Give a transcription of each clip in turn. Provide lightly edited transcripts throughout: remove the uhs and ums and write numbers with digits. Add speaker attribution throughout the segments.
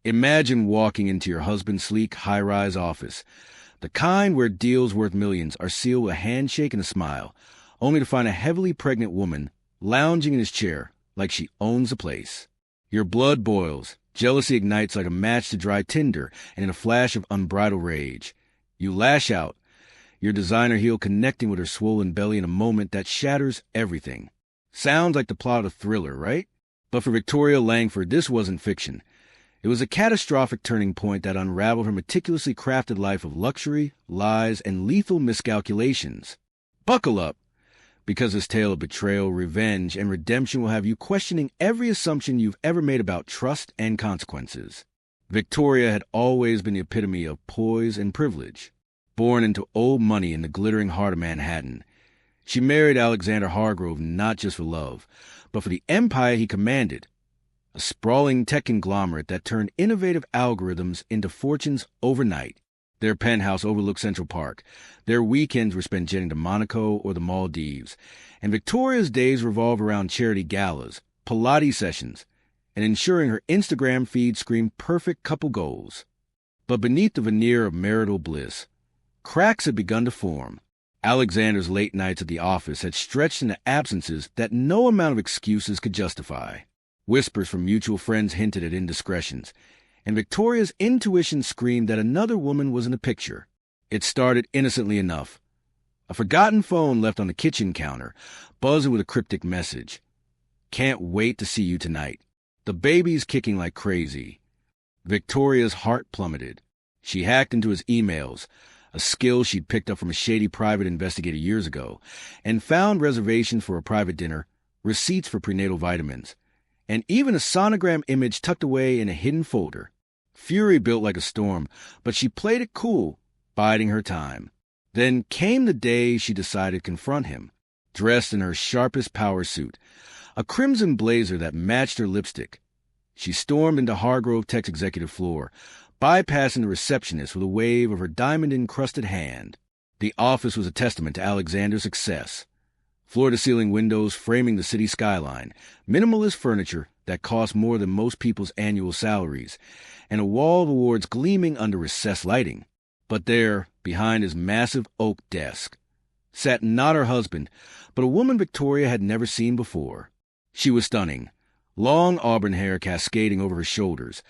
Speaker 1: Imagine walking into your husband's sleek, high-rise office, the kind where deals worth millions are sealed with a handshake and a smile, only to find a heavily pregnant woman lounging in his chair like she owns the place. Your blood boils, jealousy ignites like a match to dry tinder, and in a flash of unbridled rage, you lash out, your designer heel connecting with her swollen belly in a moment that shatters everything. Sounds like the plot of a thriller, right? But for Victoria Langford, this wasn't fiction. It was a catastrophic turning point that unraveled her meticulously crafted life of luxury, lies, and lethal miscalculations. Buckle up, because this tale of betrayal, revenge, and redemption will have you questioning every assumption you've ever made about trust and consequences. Victoria had always been the epitome of poise and privilege. Born into old money in the glittering heart of Manhattan, she married Alexander Hargrove not just for love, but for the empire he commanded, a sprawling tech conglomerate that turned innovative algorithms into fortunes overnight. Their penthouse overlooked Central Park. Their weekends were spent jetting to Monaco or the Maldives, and Victoria's days revolved around charity galas, Pilates sessions, and ensuring her Instagram feed screamed perfect couple goals. But beneath the veneer of marital bliss, cracks had begun to form. Alexander's late nights at the office had stretched into absences that no amount of excuses could justify. Whispers from mutual friends hinted at indiscretions, and Victoria's intuition screamed that another woman was in the picture. It started innocently enough. A forgotten phone left on the kitchen counter, buzzing with a cryptic message. "Can't wait to see you tonight. The baby's kicking like crazy." Victoria's heart plummeted. She hacked into his emails, a skill she'd picked up from a shady private investigator years ago, and found reservations for a private dinner, receipts for prenatal vitamins, and even a sonogram image tucked away in a hidden folder. Fury built like a storm, but she played it cool, biding her time. Then came the day she decided to confront him, dressed in her sharpest power suit, a crimson blazer that matched her lipstick. She stormed into Hargrove Tech's executive floor, bypassing the receptionist with a wave of her diamond-encrusted hand. The office was a testament to Alexander's success. Floor-to-ceiling windows framing the city skyline, minimalist furniture that cost more than most people's annual salaries, and a wall of awards gleaming under recessed lighting. But there, behind his massive oak desk, sat not her husband, but a woman Victoria had never seen before. She was stunning, long auburn hair cascading over her shoulders,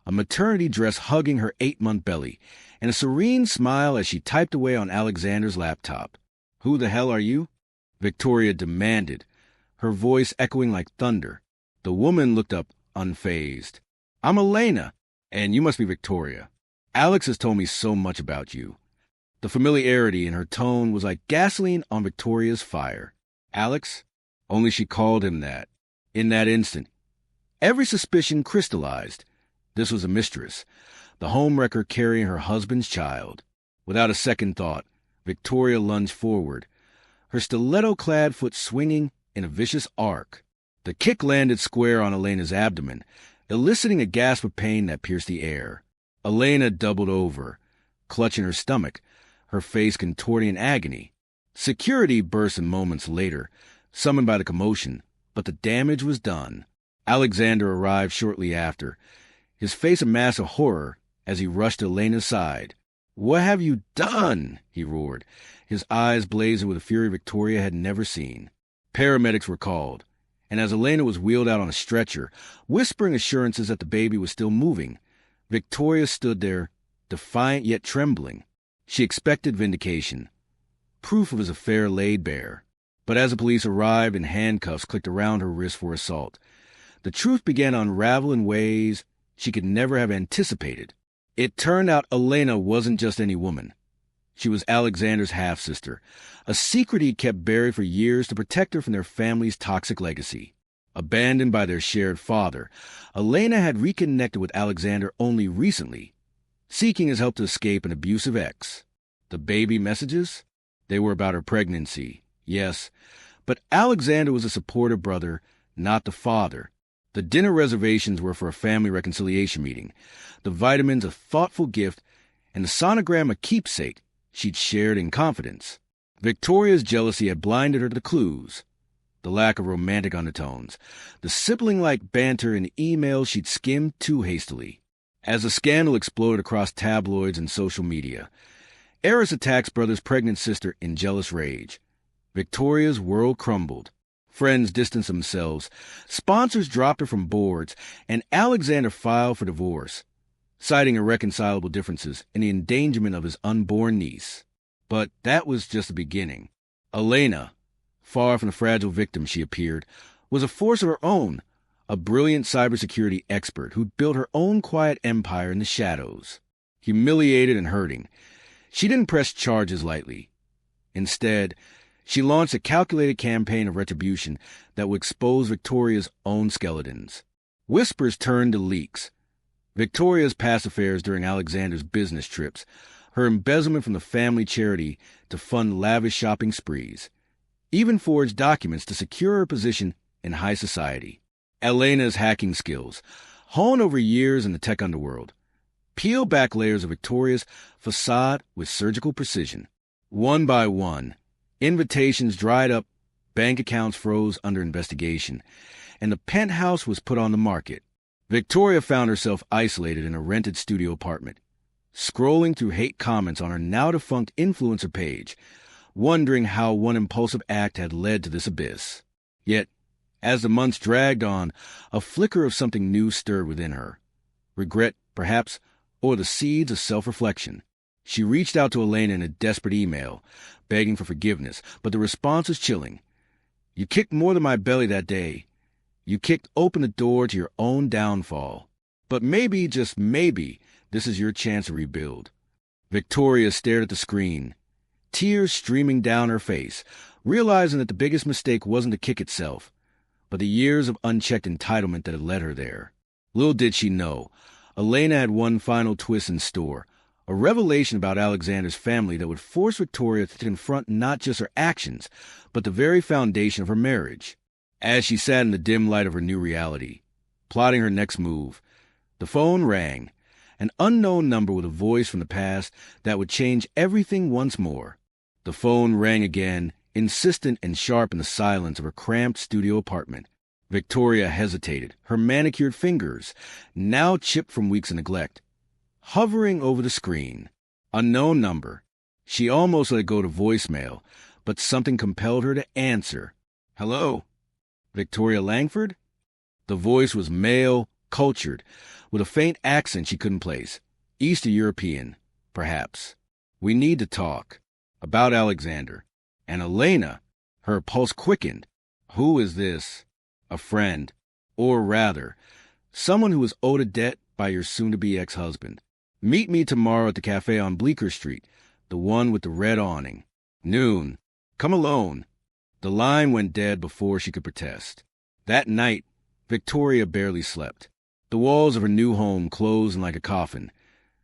Speaker 1: a maternity dress hugging her 8-month belly, and a serene smile as she typed away on Alexander's laptop. "Who the hell are you?" Victoria demanded, her voice echoing like thunder. The woman looked up unfazed. "I'm Elena, and you must be Victoria. Alex has told me so much about you." The familiarity in her tone was like gasoline on Victoria's fire. Alex? Only she called him that. In that instant, every suspicion crystallized. This was a mistress, the homewrecker carrying her husband's child. Without a second thought, Victoria lunged forward, her stiletto-clad foot swinging in a vicious arc. The kick landed square on Elena's abdomen, eliciting a gasp of pain that pierced the air. Elena doubled over, clutching her stomach, her face contorting in agony. Security burst in moments later, summoned by the commotion, but the damage was done. Alexander arrived shortly after, his face a mask of horror as he rushed to Elena's side. "What have you done?" he roared, his eyes blazing with a fury Victoria had never seen. Paramedics were called, and as Elena was wheeled out on a stretcher, whispering assurances that the baby was still moving, Victoria stood there, defiant yet trembling. She expected vindication, proof of his affair laid bare. But as the police arrived and handcuffs clicked around her wrist for assault, the truth began to unravel in ways she could never have anticipated. It turned out Elena wasn't just any woman. She was Alexander's half-sister, a secret he'd kept buried for years to protect her from their family's toxic legacy. Abandoned by their shared father, Elena had reconnected with Alexander only recently, seeking his help to escape an abusive ex. The baby messages? They were about her pregnancy, yes, but Alexander was a supportive brother, not the father. The dinner reservations were for a family reconciliation meeting, the vitamins a thoughtful gift, and the sonogram a keepsake she'd shared in confidence. Victoria's jealousy had blinded her to the clues, the lack of romantic undertones, the sibling-like banter in emails she'd skimmed too hastily. As the scandal exploded across tabloids and social media, Eris attacks brother's pregnant sister in jealous rage. Victoria's world crumbled. Friends distanced themselves, sponsors dropped her from boards, and Alexander filed for divorce, citing irreconcilable differences and the endangerment of his unborn niece. But that was just the beginning. Elena, far from the fragile victim she appeared, was a force of her own, a brilliant cybersecurity expert who built her own quiet empire in the shadows. Humiliated and hurting, she didn't press charges lightly. Instead, she launched a calculated campaign of retribution that would expose Victoria's own skeletons. Whispers turned to leaks. Victoria's past affairs during Alexander's business trips, her embezzlement from the family charity to fund lavish shopping sprees, even forged documents to secure her position in high society. Elena's hacking skills, honed over years in the tech underworld, peeled back layers of Victoria's facade with surgical precision. One by one, invitations dried up, bank accounts froze under investigation, and the penthouse was put on the market. Victoria found herself isolated in a rented studio apartment, scrolling through hate comments on her now-defunct influencer page, wondering how one impulsive act had led to this abyss. Yet, as the months dragged on, a flicker of something new stirred within her. Regret, perhaps, or the seeds of self-reflection. She reached out to Elena in a desperate email, begging for forgiveness, but the response was chilling. "You kicked more than my belly that day. You kicked open the door to your own downfall. But maybe, just maybe, this is your chance to rebuild." Victoria stared at the screen, tears streaming down her face, realizing that the biggest mistake wasn't the kick itself, but the years of unchecked entitlement that had led her there. Little did she know, Elena had one final twist in store, a revelation about Alexander's family that would force Victoria to confront not just her actions, but the very foundation of her marriage. As she sat in the dim light of her new reality, plotting her next move, the phone rang, an unknown number with a voice from the past that would change everything once more. The phone rang again, insistent and sharp in the silence of her cramped studio apartment. Victoria hesitated, her manicured fingers, now chipped from weeks of neglect, hovering over the screen. Unknown number. She almost let it go to voicemail, but something compelled her to answer. "Hello? Victoria Langford?" The voice was male, cultured, with a faint accent she couldn't place. Eastern European, perhaps. "We need to talk. About Alexander." And Elena, her pulse quickened. Who is this? A friend. Or rather, someone who was owed a debt by your soon-to-be ex-husband. "Meet me tomorrow at the cafe on Bleecker Street, the one with the red awning. Noon. Come alone." The line went dead before she could protest. That night, Victoria barely slept. The walls of her new home closed in like a coffin.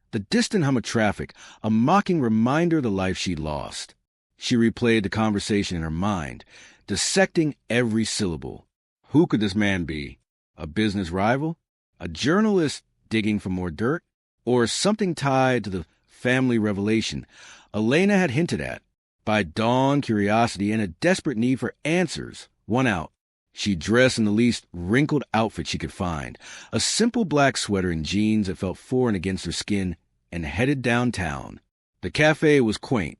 Speaker 1: The distant hum of traffic, a mocking reminder of the life she'd lost. She replayed the conversation in her mind, dissecting every syllable. Who could this man be? A business rival? A journalist digging for more dirt? Or something tied to the family revelation Elena had hinted at? By dawn, curiosity and a desperate need for answers won out. She dressed in the least wrinkled outfit she could find, a simple black sweater and jeans that felt foreign against her skin, and headed downtown. The cafe was quaint,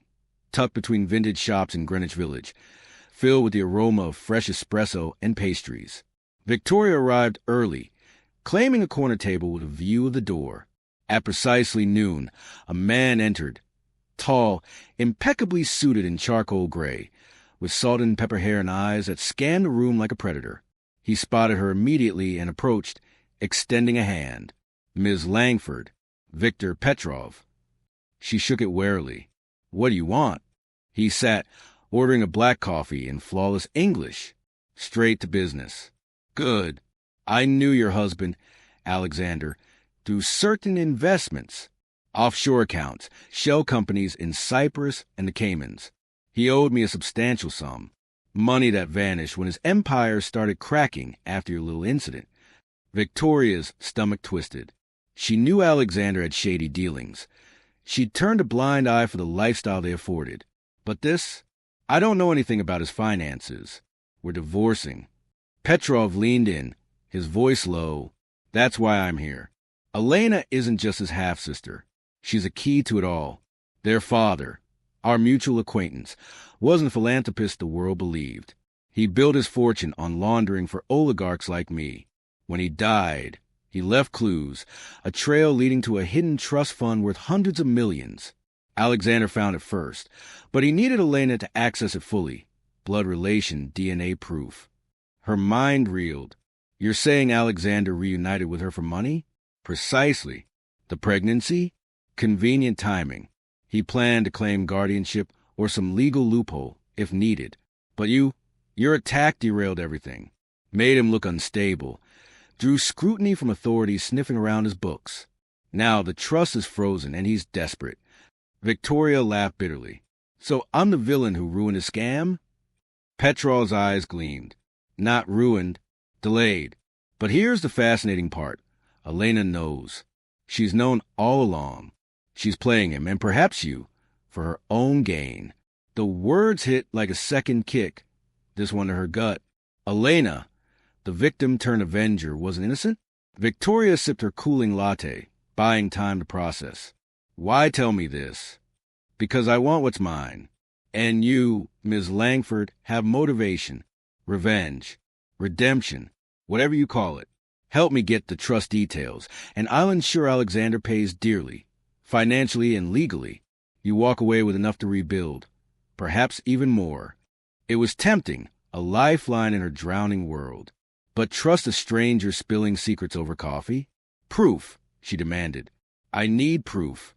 Speaker 1: tucked between vintage shops in Greenwich Village, filled with the aroma of fresh espresso and pastries. Victoria arrived early, claiming a corner table with a view of the door. At precisely noon, a man entered, tall, impeccably suited in charcoal gray, with salt and pepper hair and eyes that scanned the room like a predator. He spotted her immediately and approached, extending a hand. "Ms. Langford, Victor Petrov." She shook it warily. "What do you want?" He sat, ordering a black coffee in flawless English. Straight to business. "Good. I knew your husband, Alexander, through certain investments, offshore accounts, shell companies in Cyprus and the Caymans. He owed me a substantial sum, money that vanished when his empire started cracking after your little incident." Victoria's stomach twisted. She knew Alexander had shady dealings. She'd turned a blind eye for the lifestyle they afforded. But this? "I don't know anything about his finances. We're divorcing." Petrov leaned in, his voice low. "That's why I'm here. Elena isn't just his half-sister. She's a key to it all. Their father, our mutual acquaintance, wasn't the philanthropist the world believed. He built his fortune on laundering for oligarchs like me. When he died, he left clues, a trail leading to a hidden trust fund worth hundreds of millions. Alexander found it first, but he needed Elena to access it fully. Blood relation, DNA proof. Her mind reeled. You're saying Alexander reunited with her for money? Precisely. The pregnancy? Convenient timing. He planned to claim guardianship or some legal loophole, if needed. But your attack derailed everything. Made him look unstable. Drew scrutiny from authorities sniffing around his books. Now the trust is frozen and he's desperate. Victoria laughed bitterly. So I'm the villain who ruined his scam? Petrov's eyes gleamed. Not ruined, delayed. But here's the fascinating part. Elena knows. She's known all along. She's playing him, and perhaps you, for her own gain. The words hit like a second kick, this one to her gut. Elena, the victim turned avenger, wasn't innocent? Victoria sipped her cooling latte, buying time to process. Why tell me this? Because I want what's mine. And you, Ms. Langford, have motivation, revenge, redemption, whatever you call it. Help me get the trust details, and I'll ensure Alexander pays dearly, financially and legally. You walk away with enough to rebuild, perhaps even more. It was tempting, a lifeline in her drowning world. But trust a stranger spilling secrets over coffee? Proof, she demanded. I need proof.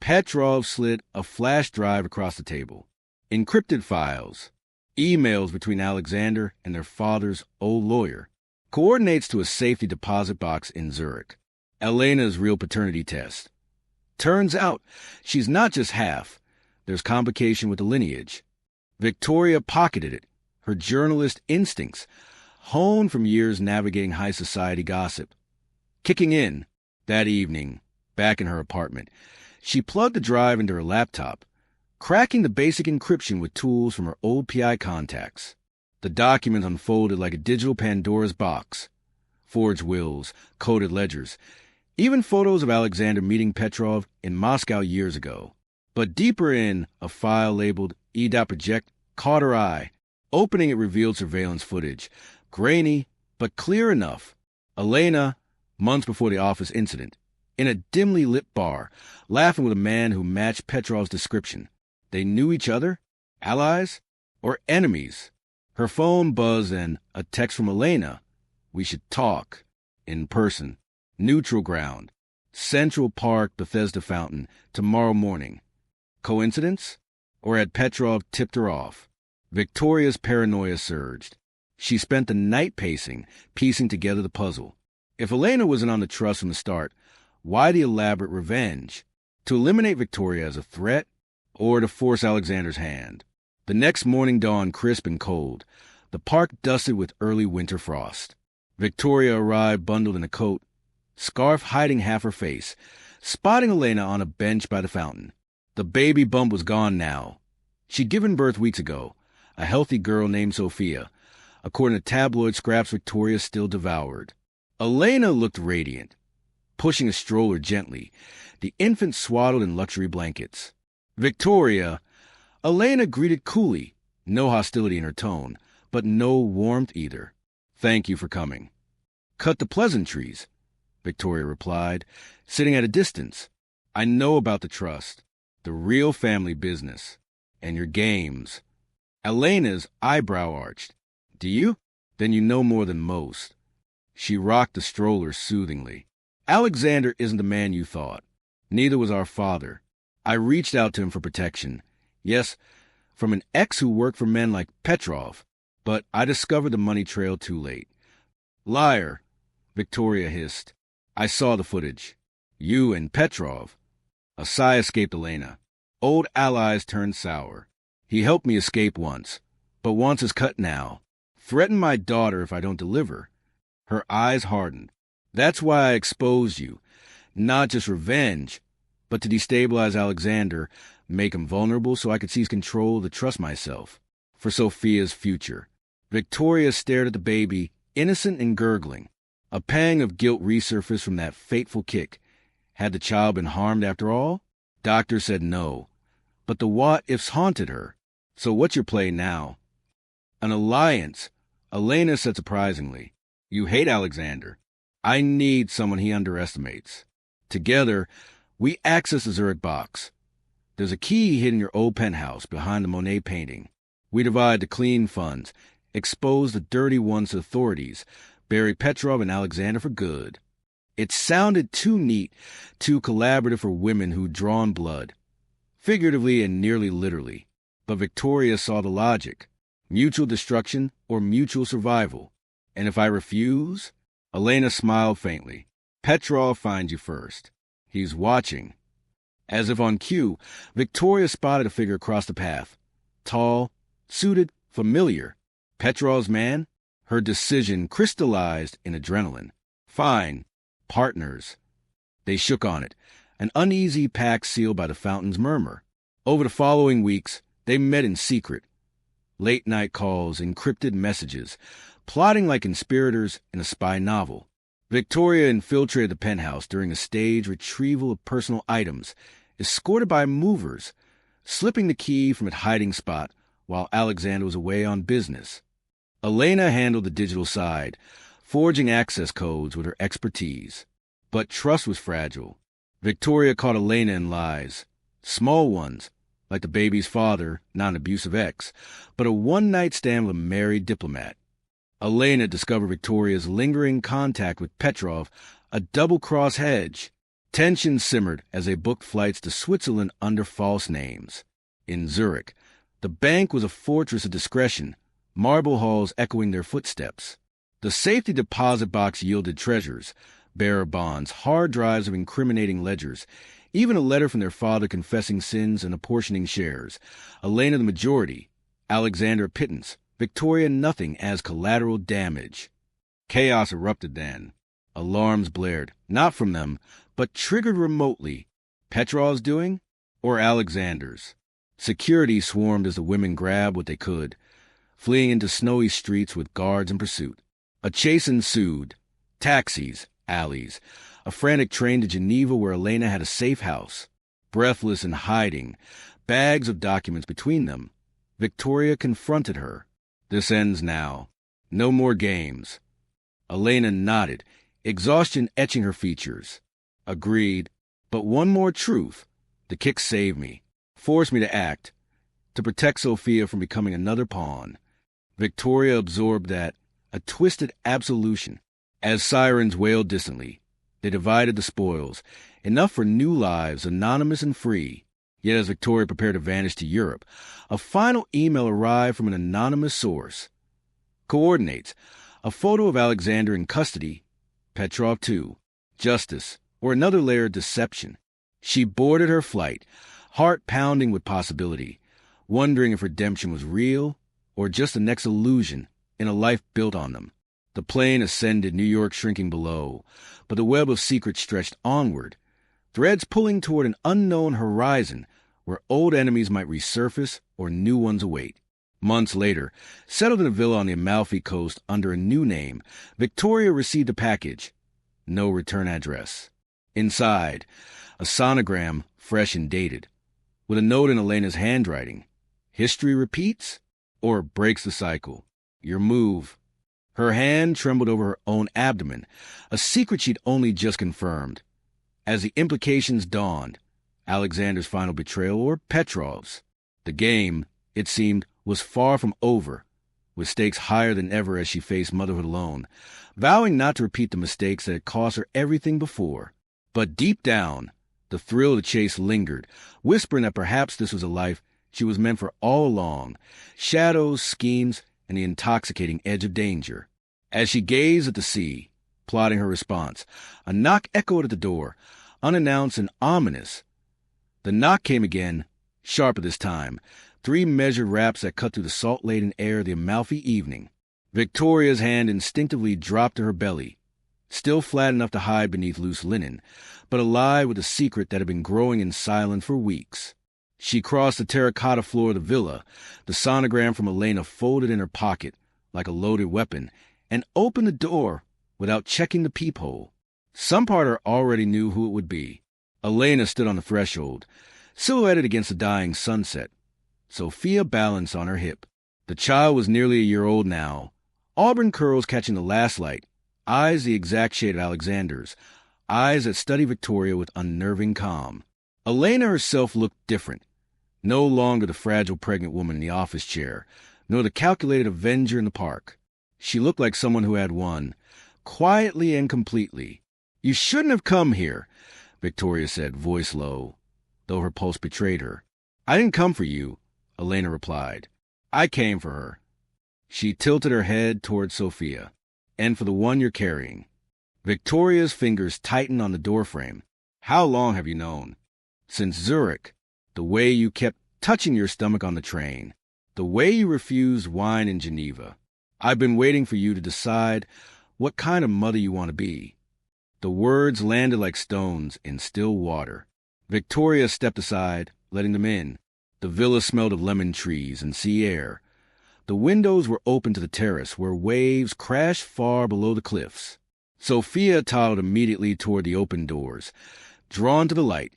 Speaker 1: Petrov slid a flash drive across the table. Encrypted files, emails between Alexander and their father's old lawyer, coordinates to a safety deposit box in Zurich. Elena's real paternity test. Turns out, she's not just half. There's complication with the lineage. Victoria pocketed it, her journalist instincts, honed from years navigating high society gossip. Kicking in, that evening, back in her apartment, she plugged the drive into her laptop, cracking the basic encryption with tools from her old PI contacts. The document unfolded like a digital Pandora's box. Forged wills, coded ledgers, even photos of Alexander meeting Petrov in Moscow years ago. But deeper in, a file labeled E.Project caught her eye. Opening it revealed surveillance footage, grainy, but clear enough. Elena, months before the office incident, in a dimly lit bar, laughing with a man who matched Petrov's description. They knew each other? Allies? Or enemies? Her phone buzzed and a text from Elena. We should talk. In person. Neutral ground. Central Park, Bethesda Fountain. Tomorrow morning. Coincidence? Or had Petrov tipped her off? Victoria's paranoia surged. She spent the night pacing, piecing together the puzzle. If Elena wasn't on the trust from the start, why the elaborate revenge? To eliminate Victoria as a threat, or to force Alexander's hand? The next morning dawned crisp and cold, the park dusted with early winter frost. Victoria arrived bundled in a coat, scarf hiding half her face, spotting Elena on a bench by the fountain. The baby bump was gone now. She'd given birth weeks ago, a healthy girl named Sophia, according to tabloid scraps Victoria still devoured. Elena looked radiant, pushing a stroller gently, the infant swaddled in luxury blankets. Victoria, Elena greeted coolly, no hostility in her tone, but no warmth either. Thank you for coming. Cut the pleasantries, Victoria replied, sitting at a distance. I know about the trust, the real family business, and your games. Elena's eyebrow arched. Do you? Then you know more than most. She rocked the stroller soothingly. Alexander isn't the man you thought. Neither was our father. I reached out to him for protection. Yes, from an ex who worked for men like Petrov. But I discovered the money trail too late. Liar, Victoria hissed. I saw the footage. You and Petrov. A sigh escaped Elena. Old allies turned sour. He helped me escape once, but wants his cut now. Threaten my daughter if I don't deliver. Her eyes hardened. That's why I exposed you. Not just revenge, but to destabilize Alexander, make him vulnerable so I could seize control to trust myself. For Sophia's future. Victoria stared at the baby, innocent and gurgling. A pang of guilt resurfaced from that fateful kick. Had the child been harmed after all? Doctors said no. But the what-ifs haunted her. So what's your play now? An alliance. Elena said surprisingly. You hate Alexander. I need someone he underestimates. Together, we access the Zurich box. There's a key hidden in your old penthouse behind the Monet painting. We divide the clean funds, expose the dirty ones to authorities, bury Petrov and Alexander for good. It sounded too neat, too collaborative for women who'd drawn blood, figuratively and nearly literally. But Victoria saw the logic. Mutual destruction or mutual survival. And if I refuse? Elena smiled faintly. Petrov finds you first. He's watching. As if on cue, Victoria spotted a figure across the path. Tall, suited, familiar. Petrov's man? Her decision crystallized in adrenaline. Fine. Partners. They shook on it, an uneasy pact sealed by the fountain's murmur. Over the following weeks, they met in secret. Late-night calls, encrypted messages, plotting like conspirators in a spy novel. Victoria infiltrated the penthouse during a staged retrieval of personal items, escorted by movers, slipping the key from its hiding spot while Alexander was away on business. Elena handled the digital side, forging access codes with her expertise. But trust was fragile. Victoria caught Elena in lies. Small ones, like the baby's father, not an abusive ex, but a one-night stand with a married diplomat. Elena discovered Victoria's lingering contact with Petrov, a double-cross hedge. Tension simmered as they booked flights to Switzerland under false names. In Zurich, the bank was a fortress of discretion, marble halls echoing their footsteps. The safety deposit box yielded treasures, bearer bonds, hard drives of incriminating ledgers, even a letter from their father confessing sins and apportioning shares. Elena the majority, Alexander a pittance, Victoria nothing as collateral damage. Chaos erupted then. Alarms blared, not from them, but triggered remotely. Petrov's doing, or Alexander's? Security swarmed as the women grabbed what they could, fleeing into snowy streets with guards in pursuit. A chase ensued. Taxis, alleys, a frantic train to Geneva where Elena had a safe house. Breathless and hiding, bags of documents between them, Victoria confronted her. This ends now. No more games. Elena nodded, exhaustion etching her features. Agreed. But one more truth. The kick saved me, forced me to act, to protect Sophia from becoming another pawn. Victoria absorbed that, a twisted absolution. As sirens wailed distantly, they divided the spoils, enough for new lives, anonymous and free. Yet as Victoria prepared to vanish to Europe, a final email arrived from an anonymous source. Coordinates, a photo of Alexander in custody, Petrov too, justice, or another layer of deception. She boarded her flight, heart pounding with possibility, wondering if redemption was real or just the next illusion in a life built on them. The plane ascended, New York shrinking below, but the web of secrets stretched onward, threads pulling toward an unknown horizon where old enemies might resurface or new ones await. Months later, settled in a villa on the Amalfi Coast under a new name, Victoria received a package. No return address. Inside, a sonogram, fresh and dated, with a note in Elena's handwriting. History repeats or breaks the cycle. Your move. Her hand trembled over her own abdomen, a secret she'd only just confirmed. As the implications dawned, Alexander's final betrayal or Petrov's. The game, it seemed, was far from over, with stakes higher than ever as she faced motherhood alone, vowing not to repeat the mistakes that had cost her everything before. But deep down, the thrill of the chase lingered, whispering that perhaps this was a life she was meant for all along, shadows, schemes, and the intoxicating edge of danger. As she gazed at the sea, plotting her response, a knock echoed at the door, unannounced and ominous. The knock came again, sharper this time, 3 measured raps that cut through the salt-laden air of the Amalfi evening. Victoria's hand instinctively dropped to her belly, still flat enough to hide beneath loose linen, but alive with a secret that had been growing in silence for weeks. She crossed the terracotta floor of the villa, the sonogram from Elena folded in her pocket like a loaded weapon, and opened the door without checking the peephole. Some part of her already knew who it would be. Elena stood on the threshold, silhouetted against the dying sunset. Sophia balanced on her hip. The child was nearly a year old now, auburn curls catching the last light, eyes the exact shade of Alexander's, eyes that studied Victoria with unnerving calm. Elena herself looked different. No longer the fragile pregnant woman in the office chair, nor the calculated avenger in the park. She looked like someone who had won, quietly and completely. "You shouldn't have come here," Victoria said, voice low, though her pulse betrayed her. "I didn't come for you," Elena replied. "I came for her." She tilted her head toward Sophia. "And for the one you're carrying." Victoria's fingers tightened on the doorframe. "How long have you known?" "Since Zurich. The way you kept touching your stomach on the train. The way you refused wine in Geneva. I've been waiting for you to decide what kind of mother you want to be." The words landed like stones in still water. Victoria stepped aside, letting them in. The villa smelled of lemon trees and sea air. The windows were open to the terrace, where waves crashed far below the cliffs. Sophia toddled immediately toward the open doors, drawn to the light,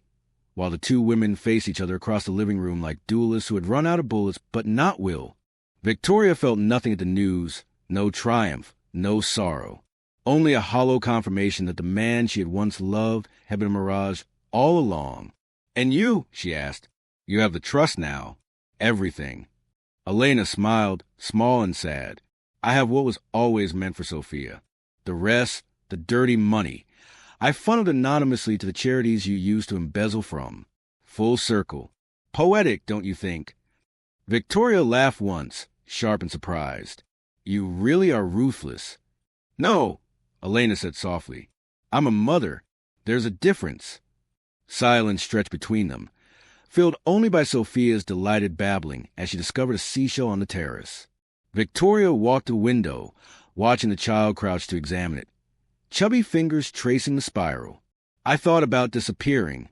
Speaker 1: while the two women faced each other across the living room like duelists who had run out of bullets but not will. Victoria felt nothing at the news, no triumph, no sorrow. Only a hollow confirmation that the man she had once loved had been a mirage all along. "And you?" she asked. "You have the trust now. Everything." Elena smiled, small and sad. "I have what was always meant for Sophia. The rest, the dirty money. I funneled anonymously to the charities you used to embezzle from. Full circle. Poetic, don't you think?" Victoria laughed once, sharp and surprised. "You really are ruthless." "No," Elena said softly. "I'm a mother. There's a difference." Silence stretched between them, filled only by Sophia's delighted babbling as she discovered a seashell on the terrace. Victoria walked to the window, watching the child crouch to examine it, chubby fingers tracing the spiral. "I thought about disappearing,"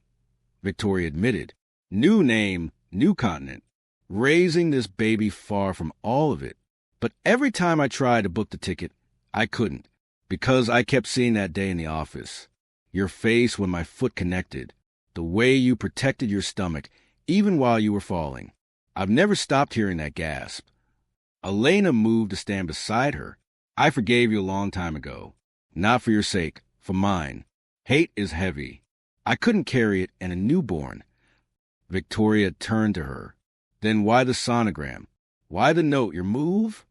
Speaker 1: Victoria admitted. "New name, new continent. Raising this baby far from all of it. But every time I tried to book the ticket, I couldn't, because I kept seeing that day in the office. Your face when my foot connected. The way you protected your stomach, even while you were falling. I've never stopped hearing that gasp." Elena moved to stand beside her. "I forgave you a long time ago. Not for your sake, for mine. Hate is heavy. I couldn't carry it and a newborn." Victoria turned to her. "Then why the sonogram? Why the note? Your move?"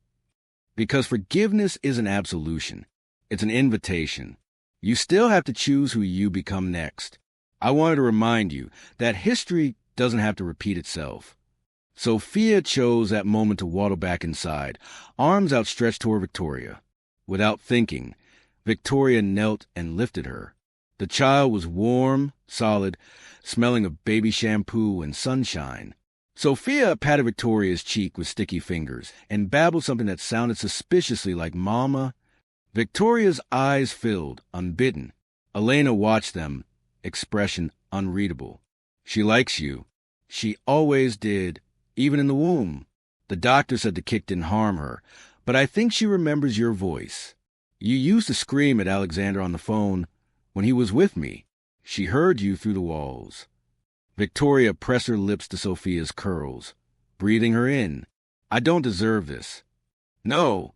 Speaker 1: "Because forgiveness isn't absolution. It's an invitation. You still have to choose who you become next. I wanted to remind you that history doesn't have to repeat itself." Sophia chose that moment to waddle back inside, arms outstretched toward Victoria. Without thinking, Victoria knelt and lifted her. The child was warm, solid, smelling of baby shampoo and sunshine. Sophia patted Victoria's cheek with sticky fingers and babbled something that sounded suspiciously like "Mama." Victoria's eyes filled, unbidden. Elena watched them, expression unreadable. "She likes you. She always did, even in the womb. The doctor said the kick didn't harm her, but I think she remembers your voice. You used to scream at Alexander on the phone when he was with me. She heard you through the walls." Victoria pressed her lips to Sophia's curls, breathing her in. "I don't deserve this." "No,"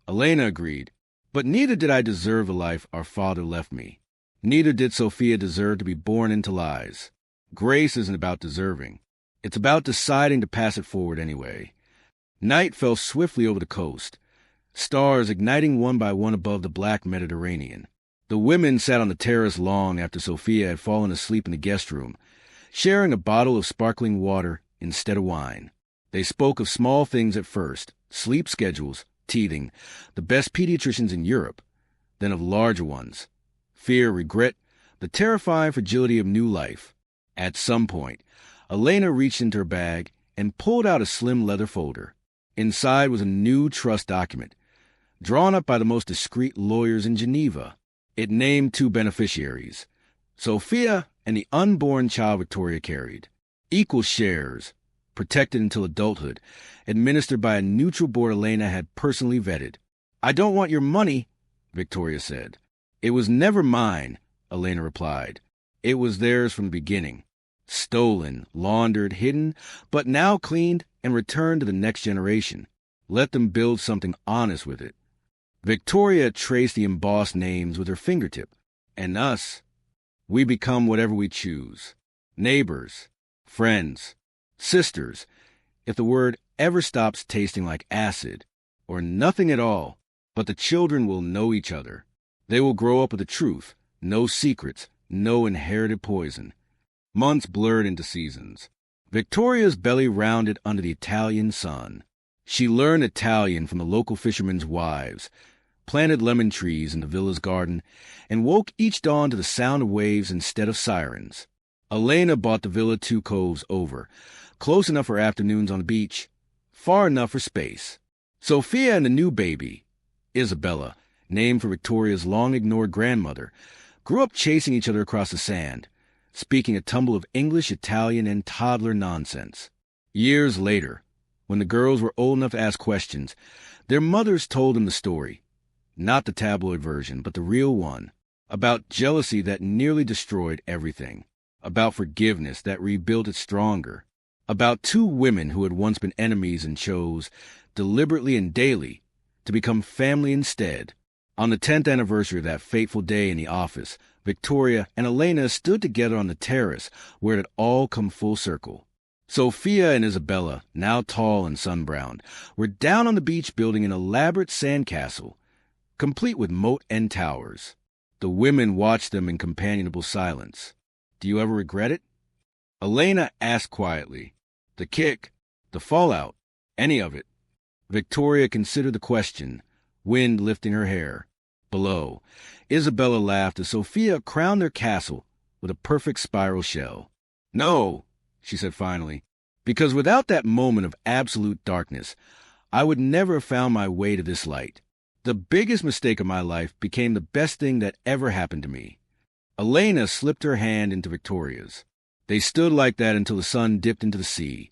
Speaker 1: Elena agreed, "but neither did I deserve the life our father left me. Neither did Sophia deserve to be born into lies. Grace isn't about deserving. It's about deciding to pass it forward anyway." Night fell swiftly over the coast, stars igniting one by one above the black Mediterranean. The women sat on the terrace long after Sophia had fallen asleep in the guest room, sharing a bottle of sparkling water instead of wine. They spoke of small things at first, sleep schedules, teething, the best pediatricians in Europe, then of larger ones, fear, regret, the terrifying fragility of new life. At some point, Elena reached into her bag and pulled out a slim leather folder. Inside was a new trust document, drawn up by the most discreet lawyers in Geneva. It named 2 beneficiaries, Sophia and the unborn child Victoria carried. Equal shares, protected until adulthood, administered by a neutral board Elena had personally vetted. "I don't want your money," Victoria said. It was never mine, Elena replied. It was theirs from the beginning. Stolen, laundered, hidden, but now cleaned and returned to the next generation. Let them build something honest with it. Victoria traced the embossed names with her fingertip. And us, we become whatever we choose. Neighbors, friends, sisters, if the word ever stops tasting like acid, or nothing at all, but the children will know each other. They will grow up with the truth, no secrets, no inherited poison. Months blurred into seasons. Victoria's belly rounded under the Italian sun. She learned Italian from the local fishermen's wives, planted lemon trees in the villa's garden, and woke each dawn to the sound of waves instead of sirens. Elena bought the villa 2 coves over, close enough for afternoons on the beach, far enough for space. Sophia and the new baby, Isabella, named for Victoria's long-ignored grandmother, grew up chasing each other across the sand, speaking a tumble of English, Italian, and toddler nonsense. Years later, when the girls were old enough to ask questions, their mothers told them the story. Not the tabloid version, but the real one, about jealousy that nearly destroyed everything, about forgiveness that rebuilt it stronger, about 2 women who had once been enemies and chose, deliberately and daily, to become family instead. On the 10th anniversary of that fateful day in the office, Victoria and Elena stood together on the terrace where it had all come full circle. Sophia and Isabella, now tall and sun-browned, were down on the beach building an elaborate sandcastle, complete with moat and towers. The women watched them in companionable silence. Do you ever regret it? Elena asked quietly. The kick, the fallout, any of it. Victoria considered the question, wind lifting her hair. Below, Isabella laughed as Sophia crowned their castle with a perfect spiral shell. No, she said finally, because without that moment of absolute darkness, I would never have found my way to this light. The biggest mistake of my life became the best thing that ever happened to me. Elena slipped her hand into Victoria's. They stood like that until the sun dipped into the sea,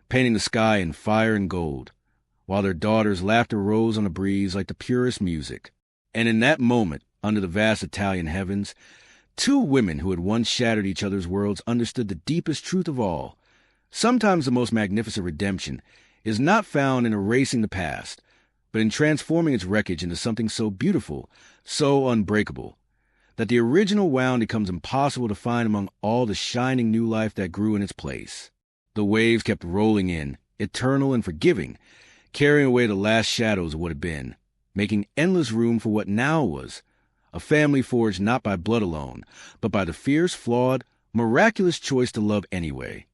Speaker 1: painting the sky in fire and gold, while their daughter's laughter rose on the breeze like the purest music. And in that moment, under the vast Italian heavens, 2 women who had once shattered each other's worlds understood the deepest truth of all. Sometimes the most magnificent redemption is not found in erasing the past, but in transforming its wreckage into something so beautiful, so unbreakable, that the original wound becomes impossible to find among all the shining new life that grew in its place. The waves kept rolling in, eternal and forgiving, carrying away the last shadows of what had been, making endless room for what now was, a family forged not by blood alone, but by the fierce, flawed, miraculous choice to love anyway.